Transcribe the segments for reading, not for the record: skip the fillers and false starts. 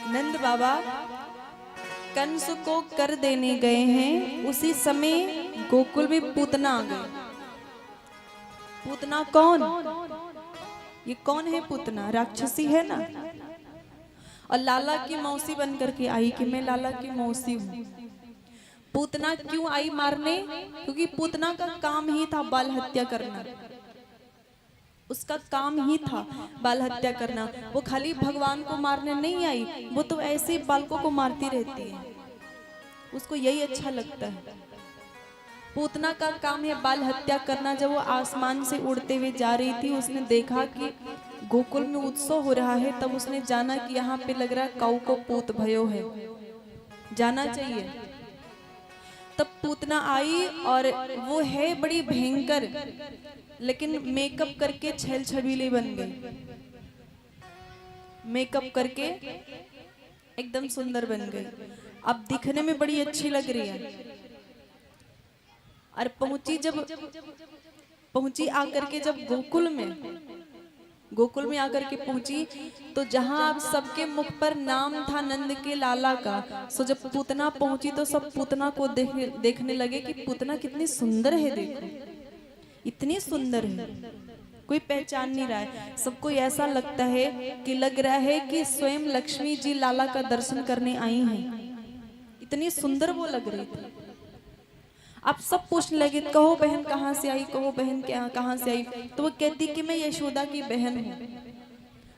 नंद बाबा कंस को कर देने गए हैं, उसी समय गोकुल में पूतना आ गई। पूतना कौन? ये कौन है पूतना? राक्षसी है ना। और लाला की मौसी बन करके आई कि मैं लाला की मौसी हूँ। पूतना क्यों आई मारने? क्योंकि पूतना का काम ही था बाल हत्या करना। उसका काम ही था बाल हत्या करना। वो खाली भगवान को मारने नहीं आई, वो तो ऐसे ही बालकों को मारती रहती है। उसको यही अच्छा लगता है। पूतना का काम है बाल हत्या करना। जब वो आसमान से उड़ते हुए जा रही थी, उसने देखा कि गोकुल में उत्सव हो रहा है। तब उसने जाना कि यहाँ पे लग रहा है काऊ को पूत भयो है, जाना चाहिए। तब पूतना आई और वो है बड़ी भयंकर, लेकिन मेकअप करके छेल छबीली बन गई। मेकअप करके एकदम सुंदर बन गई। अब दिखने में बड़ी अच्छी लग रही है। और पहुंची आकर के जब गोकुल में आकर के पहुंची, तो जहां अब सबके मुख पर नाम था नंद के लाला का, सो जब पूतना पहुंची तो सब पूतना को देखने लगे कि पूतना कितनी सुंदर है। देखो इतनी सुंदर है, कोई पहचान नहीं रहा है। सबको ऐसा लगता है कि लग रहा है कि स्वयं लक्ष्मी जी लाला का दर्शन करने आई हैं। इतनी सुंदर वो लग रही थी। अब सब पूछने लगे, कहो बहन कहाँ से आई, कहो बहन क्या कहाँ से आई। तो वो कहती कि मैं यशोदा की बहन हूँ,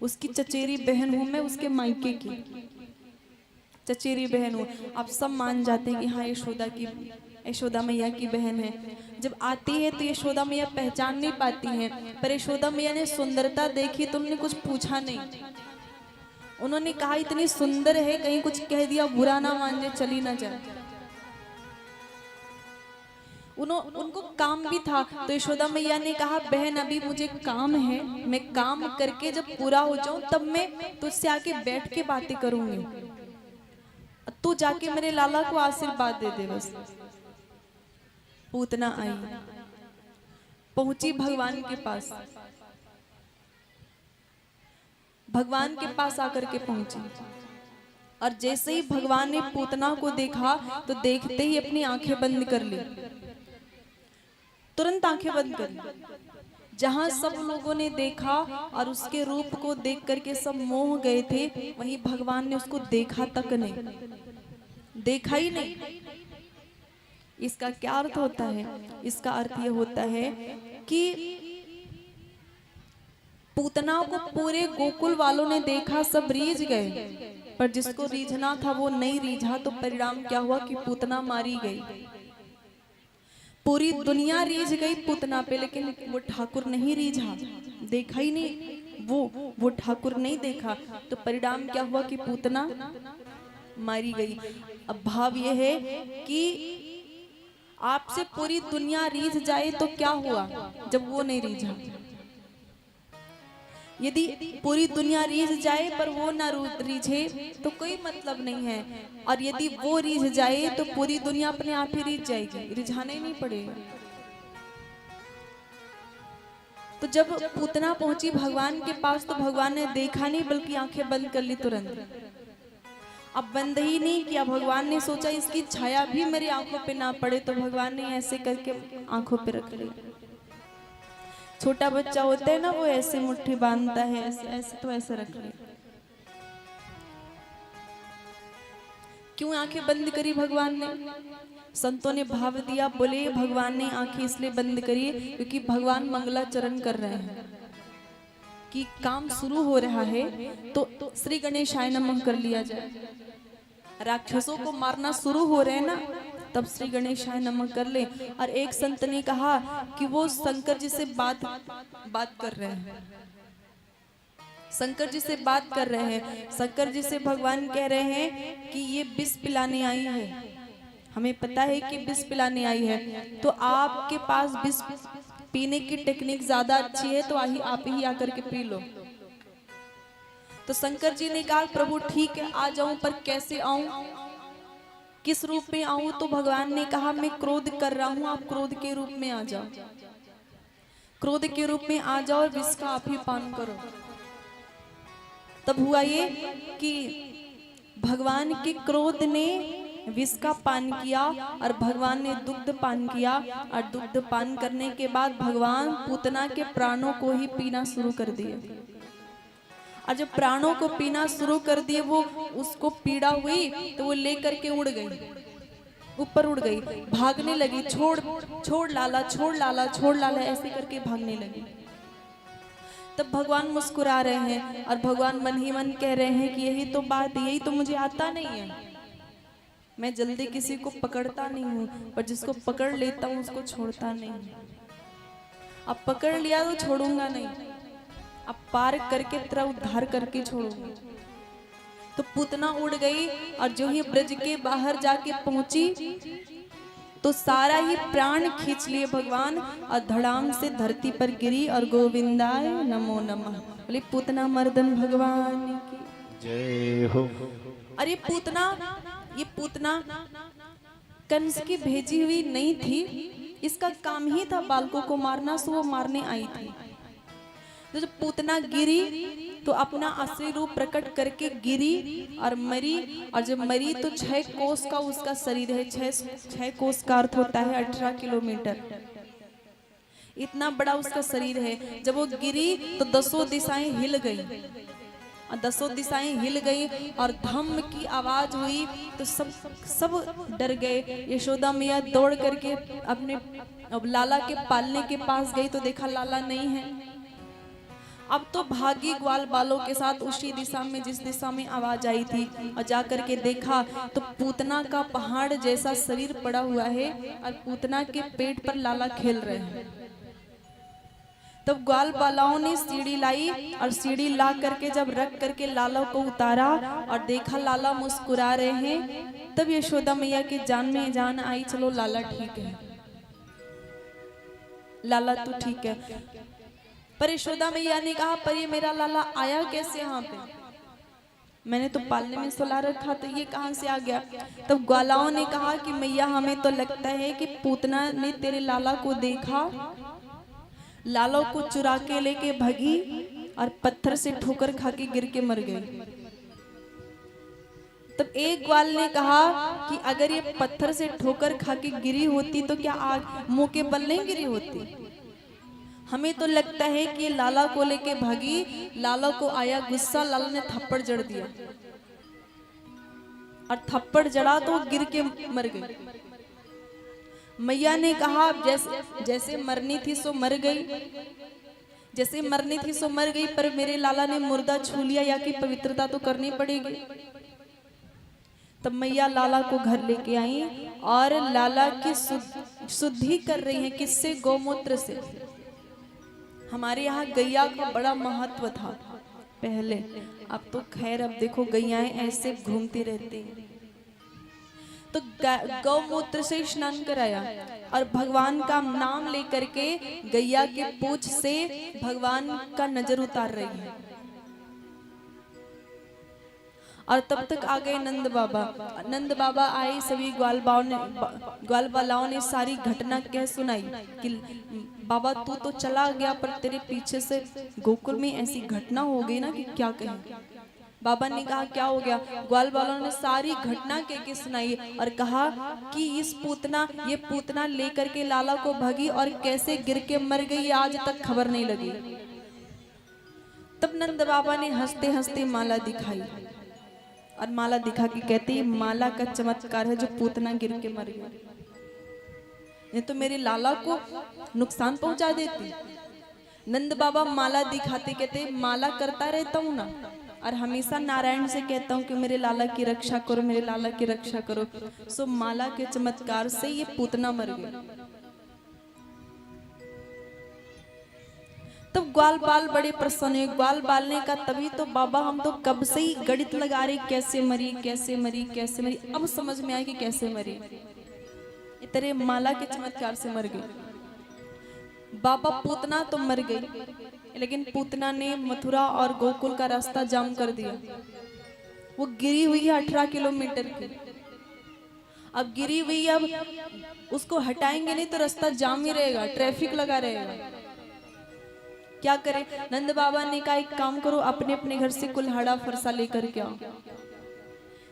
उसकी चचेरी बहन हूँ मैं, उसके मायके की चचेरी बहन हूँ। अब सब मान जाते हैं कि हाँ यशोदा मैया की बहन है। जब आती है तो यशोदा मैया पहचान नहीं पाती हैं, पर यशोदा मैया ने सुंदरता देखी तो उन्होंने कुछ पूछा नहीं। उन्होंने कहा इतनी सुंदर है, कहीं कुछ कह दिया बुरा ना मान जाए, चली ना जाए। उनको काम भी था। तो यशोदा मैया ने कहा बहन अभी मुझे काम है, मैं काम करके जब पूरा हो जाऊं तब मैं तुझसे आके बैठ के बातें करूंगी, तू जाके मेरे लाला को आशीर्वाद दे दे बस। पूतना आई, पहुंची भगवान के पास। भगवान के पास आकर के पहुंची, और जैसे ही भगवान ने पूतना को देखा तो देखते ही अपनी आंखें बंद कर ली, तुरंत आंखें बंद कर ली। जहां सब लोगों ने देखा और उसके रूप को देख करके सब मोह गए थे, वहीं भगवान ने उसको देखा तक नहीं, देखा ही नहीं। इसका क्या अर्थ होता है? इसका अर्थ ये होता है कि पूतना को पूरे गोकुल वालों ने देखा, सब रीझ गए, पर जिसको रीझना था वो नहीं रीझा। तो परिणाम क्या हुआ कि पूतना मारी गई। पूरी दुनिया रीझ गई पूतना पे, लेकिन वो ठाकुर नहीं रीझा, देखा ही नहीं। वो ठाकुर नहीं देखा। तो परिणाम क्या हुआ कि पूतना मारी गई। अब भाव ये है कि आपसे पूरी दुनिया रीझ जाए तो क्या हुआ जब वो नहीं रीझा। यदि पूरी दुनिया रीझ जाए पर वो ना रीझे तो कोई मतलब नहीं है। और यदि वो रीझ जाए तो पूरी दुनिया अपने आप ही रीझ जाएगी, रिझाना ही नहीं पड़ेगा। तो जब पूतना पहुंची भगवान के पास तो भगवान ने देखा नहीं, बल्कि आंखें बंद कर ली तुरंत। अब बंद ही नहीं किया, भगवान ने सोचा इसकी छाया भी मेरी आंखों पे ना पड़े, तो भगवान ने ऐसे करके आंखों पे रख लिया। छोटा बच्चा होता है ना, वो ऐसे मुट्ठी बांधता है, ऐसे ऐसे, तो ऐसे रख लिया। क्यों आंखें बंद करी भगवान ने? संतों ने भाव दिया, बोले भगवान ने आंखें इसलिए बंद करी क्योंकि भगवान मंगलाचरण कर रहे हैं, कि काम शुरू हो रहा है तो श्री गणेशाय नमः कर लिया जाए। राक्षसों को मारना शुरू हो रहे हैं ना, तब श्री गणेशाय नमः कर ले। और एक संत ने कहा कि वो शंकर जी से बात कर रहे हैं, शंकर जी से बात कर रहे हैं। शंकर जी से भगवान कह रहे हैं कि ये विष पिलाने आई है, हमें पता है कि विष पिलाने आई है, तो आपके पास विष पीने की टेक्निक ज्यादा अच्छी है, तो आप ही आकर के पी लो। तो शंकर जी ने कहा प्रभु ठीक है आ जाऊं, पर कैसे आऊं, किस रूप में आऊं? तो भगवान ने कहा मैं क्रोध कर रहा हूं, आप क्रोध के रूप में आ जाओ, क्रोध के रूप में आ जाओ और विष का आप ही पान करो। तब हुआ ये कि भगवान के क्रोध ने विष का पान किया और भगवान ने दुग्ध पान किया, और दुग्ध पान करने के बाद भगवान पूतना के प्राणों को ही पीना शुरू कर दिए। और जब प्राणों को पीना शुरू कर दिए, वो उसको पीड़ा हुई तो वो लेकर के उड़ गई, ऊपर उड़ गई, भागने लगी, छोड़ छोड़ लाला, छोड़ लाला, छोड़ लाला, ऐसे करके भागने लगी। तब भगवान मुस्कुरा रहे हैं और भगवान मन ही मन कह रहे हैं कि यही तो बात, यही तो मुझे आता नहीं है। मैं जल्दी किसी को पकड़ता नहीं हूँ, पर जिसको पकड़ लेता हूँ उसको छोड़ता नहीं। अब पकड़ लिया तो छोड़ूंगा नहीं, अब पार करके तेरा उद्धार करके छोड़ूंगी। तो पूतना उड़ गई और जो ही ब्रज के बाहर जाके पहुंची तो सारा ही प्राण खींच लिए भगवान, और धड़ाम से धरती पर गिरी और गोविंदाय नमो नमः बोले। पूतना मर्दन भगवान की जय हो। और ये पूतना कंस की भेजी हुई नहीं थी, इसका काम ही था बालकों को मारना, सो वो मारने आई थी। तो जब पूतना गिरी तो अपना असली रूप प्रकट करके गिरी और मरी, और जब मरी तो 6 कोस का उसका शरीर है। 6 कोस का अर्थ होता है 18 किलोमीटर, इतना बड़ा उसका शरीर है। जब वो गिरी तो 10 दिशाएं हिल गई, और 10 दिशाएं हिल गई और धम्म की आवाज हुई तो सब डर गए। यशोदा मैया दौड़ करके अपने अब लाला के पालने के पास गई तो देखा लाला नहीं है। अब तो भागी ग्वाल बालों के साथ उसी दिशा में जिस दिशा में आवाज आई थी, और जाकर के देखा तो पूतना का पहाड़ जैसा शरीर पड़ा हुआ है और पूतना के पेट पर लाला खेल रहे हैं। तब ग्वाल बालाओं ने सीढ़ी लाई और सीढ़ी ला करके जब रख करके लाला को उतारा और देखा लाला मुस्कुरा रहे हैं, तब यशोदा मैया की जान में जान आई। चलो लाला ठीक है, लाला तू ठीक है। पर यशोदा मैया ने कहा पर ये मेरा लाला आया कैसे यहाँ पे, मैंने तो पालने में सुला रखा, तो ये कहाँ से आ गया। तब ग्वालाओं ने कहा कि मैया हमें तो लगता है कि पूतना ने तेरे लाला को देखा, लाला को चुरा के लेके भगी और पत्थर से ठोकर खा के गिर के मर गई। तब एक ग्वाल ने कहा कि अगर ये पत्थर से ठोकर खा के गिरी होती तो क्या आग मुंह के बल नहीं गिरी होती। हमें तो लगता है कि लाला को लेके भागी, लाला को आया गुस्सा, लाला ने थप्पड़ जड़ दिया और थप्पड़ जड़ा तो गिर के मर गई। मैया ने कहा जैसे मरनी थी सो मर गई, जैसे मरनी थी सो मर गई, पर मेरे लाला ने मुर्दा छू लिया, या कि पवित्रता तो करनी पड़ेगी। तब मैया लाला को घर लेके आई और लाला की शुद्धि कर रही है। किससे? गौमूत्र से। हमारे यहाँ गैया का बड़ा महत्व था पहले, अब तो खैर अब देखो गैयाएं ऐसे घूमती रहती हैं। तो गौमूत्र से स्नान कराया और भगवान का नाम लेकर के गैया के पूंछ से भगवान का नजर उतार रही है। और तब तक आ गए नंद बाबा। नंद बाबा आए, सभी ग्वाल बालाओं ने सारी घटना कह सुनाई कि बाबा तू तो चला गया, पर तेरे पीछे से गोकुल में ऐसी घटना हो गई ना कि क्या कहें। बाबा ने कहा क्या हो गया। ग्वाल बालों ने सारी घटना कह के सुनाई और कहा कि ये पूतना लेकर के लाला को भागी और कैसे गिर के मर गई, आज तक खबर नहीं लगी। तब नंद बाबा ने हंसते हंसते माला दिखाई और माला दिखा के कहती माला का चमत्कार है जो पूतना गिर के मर गया, ये तो मेरे लाला को नुकसान पहुंचा देती। नंद बाबा माला दिखाते कहते माला करता रहता हूँ ना, और हमेशा नारायण से कहता हूँ कि मेरे लाला की रक्षा करो, मेरे लाला की रक्षा करो। सो माला के चमत्कार से ये पूतना मर गया। तो ग्वाल बाल बड़े प्रसन्न हुए। ग्वाल बाल ने कहा तभी तो बाबा हम तो कब से ही गणित लगा रहे कैसे मरी कैसे मरी कैसे मरी, अब समझ में आया कि कैसे मरी, तेरे माला के चमत्कार से मर गई। बाबा पूतना तो मर गई, लेकिन पूतना ने मथुरा और गोकुल का रास्ता जाम कर दिया। वो गिरी हुई है 18 किलोमीटर की। अब गिरी हुई, अब उसको हटाएंगे नहीं तो रास्ता जाम ही रहेगा, ट्रैफिक लगा रहेगा। क्या करे? नंद बाबा ने कहा एक काम करो, अपने अपने घर से कुल्हाड़ा फरसा लेकर के आओ।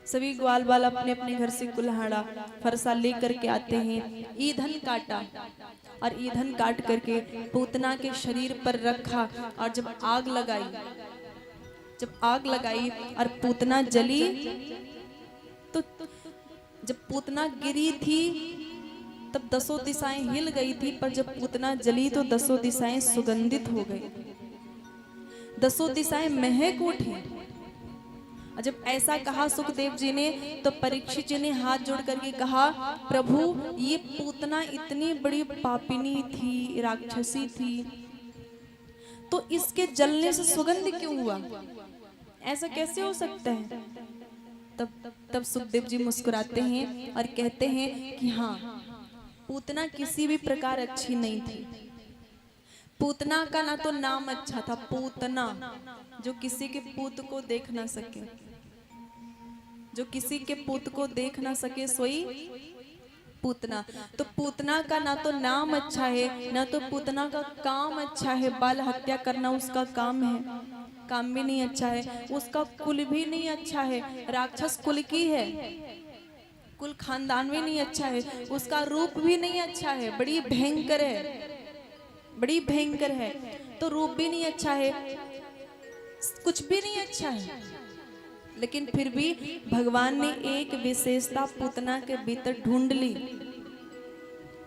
सभी ग्वाल बाल अपने अपने घर से कुल्हाड़ा फरसा लेकर के आते हैं। ईंधन काटा और ईंधन काट करके पूतना के शरीर पर रखा और जब आग लगाई और पूतना जली, तो जब पूतना गिरी थी तब 10 दिशाएं हिल गई थी, पर जब पूतना जली तो 10 दिशाएं सुगंधित हो गई, 10 दिशाएं महक उठी। जब ऐसा कहा सुखदेव जी ने तो परीक्षित जी ने हाथ जोड़ करके कहा, प्रभु ये पूतना इतनी बड़ी पापिनी थी, राक्षसी थी, तो इसके जलने से सुगंध क्यों हुआ? ऐसा कैसे हो सकता है? तब सुखदेव जी मुस्कुराते हैं और कहते हैं कि हाँ, पूतना किसी भी प्रकार अच्छी नहीं थी। पूतना का ना तो नाम अच्छा था, पूतना जो किसी के पूत को देख ना सके, जो किसी के पूत को देख ना सके सोई पूतना। तो पूतना का ना तो नाम अच्छा है, ना तो पूतना का काम अच्छा है। बाल हत्या करना उसका काम है, काम भी नहीं अच्छा है। उसका कुल भी नहीं अच्छा है, राक्षस कुल की है, कुल खानदान भी नहीं अच्छा है। उसका रूप भी नहीं अच्छा है, बड़ी भयंकर है, बड़ी भयंकर है। तो रूप भी नहीं अच्छा है, कुछ भी नहीं अच्छा है, लेकिन फिर भी भगवान ने एक विशेषता पूतना के भीतर ढूंढ ली।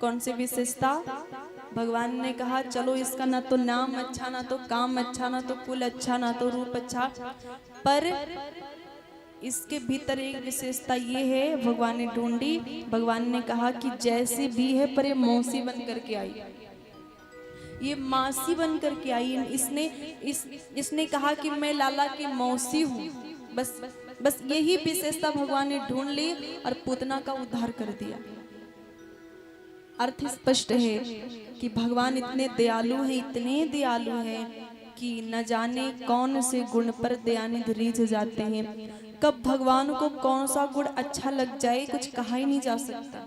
कौन सी विशेषता? भगवान ने कहा चलो इसका ना तो नाम अच्छा, ना तो काम अच्छा, ना तो कुल अच्छा, ना तो रूप अच्छा, पर इसके भीतर एक विशेषता ये है। भगवान ने ढूंढी, भगवान ने कहा कि जैसी भी है पर ये मौसी बन करके आई, ये मासी बन करके आई। इसने कहा कि मैं लाला की मौसी हूँ। बस यही विशेषता भगवान ने ढूंढ ली और पूतना का उद्धार कर दिया। अर्थ स्पष्ट है कि भगवान इतने दयालु हैं, इतने दयालु हैं कि न जाने कौन से गुण पर दयानिधि रीझ जाते हैं। कब भगवान को कौन सा गुण अच्छा लग जाए कुछ कहा ही नहीं जा सकता।